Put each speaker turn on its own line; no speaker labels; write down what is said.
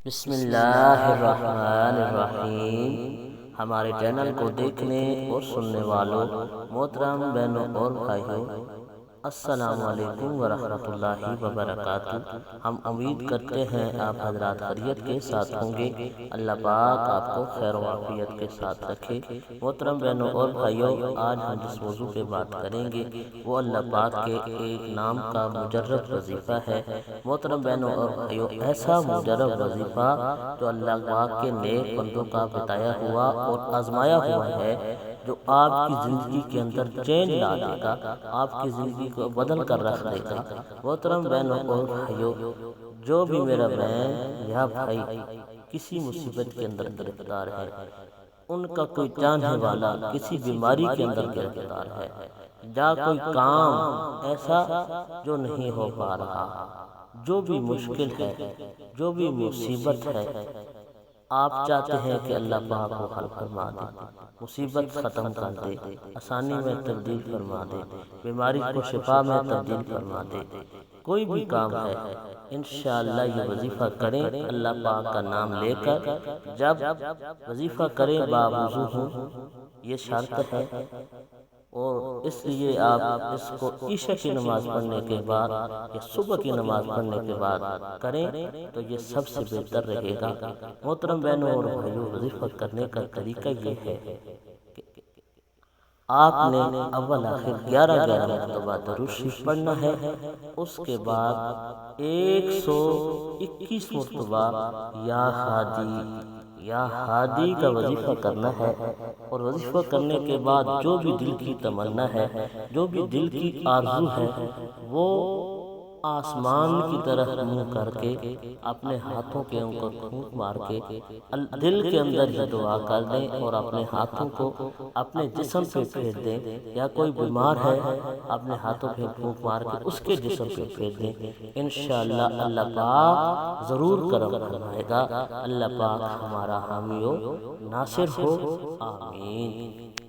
بسم اللہ الرحمن الرحیم۔ ہمارے چینل کو دیکھنے اور سننے والوں محترم بہنوں اور بھائیوں، السلام علیکم ورحمۃ اللہ وبرکاتہ۔ ہم امید کرتے ہیں آپ حضرات خیریت کے ساتھ ہوں گے۔ اللہ پاک آپ کو خیر و عافیت کے ساتھ رکھے۔ محترم بہنوں اور بھائیوں، آج ہم جس موضوع پہ بات کریں گے وہ اللہ پاک کے ایک نام کا مجرد وظیفہ ہے۔ محترم بہنوں اور بھائیوں، ایسا مجرد وظیفہ جو اللہ پاک کے نیک بندوں کا بتایا ہوا اور آزمایا ہوا ہے، جو آپ کی زندگی کے اندر چینج لا دے گا، آپ کی زندگی کو بدل کر رکھ دے گا۔ محترم بہنوں اور بھائیوں، جو بھی میرا بہن یا بھائی کسی مصیبت کے اندر گرفتار ہے، ان کا کوئی چاہنے والا کسی بیماری کے اندر گرفتار ہے، یا کوئی کام ایسا جو نہیں ہو پا رہا، جو بھی مشکل ہے، جو بھی مصیبت ہے، آپ چاہتے ہیں کہ اللہ پاک کو حل فرما دے، مصیبت ختم کر دے، آسانی میں تبدیل فرما دے، بیماری کو شفا میں تبدیل فرما دے، کوئی بھی کام ہے، انشاءاللہ یہ وظیفہ کریں اللہ پاک کا نام لے کر۔ جب وظیفہ کریں باوضو ہوں، یہ شرط ہے، اور اس لیے آپ اس کو عشاء کی نماز پڑھنے کے بعد یا صبح کی نماز پڑھنے کے بعد کریں تو یہ سب سے بہتر رہے گا۔ محترم بہنوں اور بھائیوں، وظیفہ کرنے کا طریقہ یہ ہے کہ آپ نے اول آخر 11 مرتبہ درود شریف پڑھنا ہے، اس کے بعد 121 مرتبہ یا ہادی کا وظیفہ کرنا ہے، اور وظیفہ کرنے کے بعد جو بھی دل کی تمنا ہے، جو بھی دل کی آرزو ہے، وہ آسمان کی طرف منہ کر کے اپنے ہاتھوں کے اوپر پھونک مار کے دل کے اندر یہ دعا کر دیں، اور اپنے ہاتھوں کو اپنے جسم پہ پھیر دیں، یا کوئی بیمار ہے اپنے ہاتھوں پہ پھونک مار کے اس کے جسم پہ پھیر دیں۔ انشاءاللہ اللہ پاک ضرور کرم فرمائے گا۔ اللہ پاک ہمارا حامی و ناصر ہو، آمین۔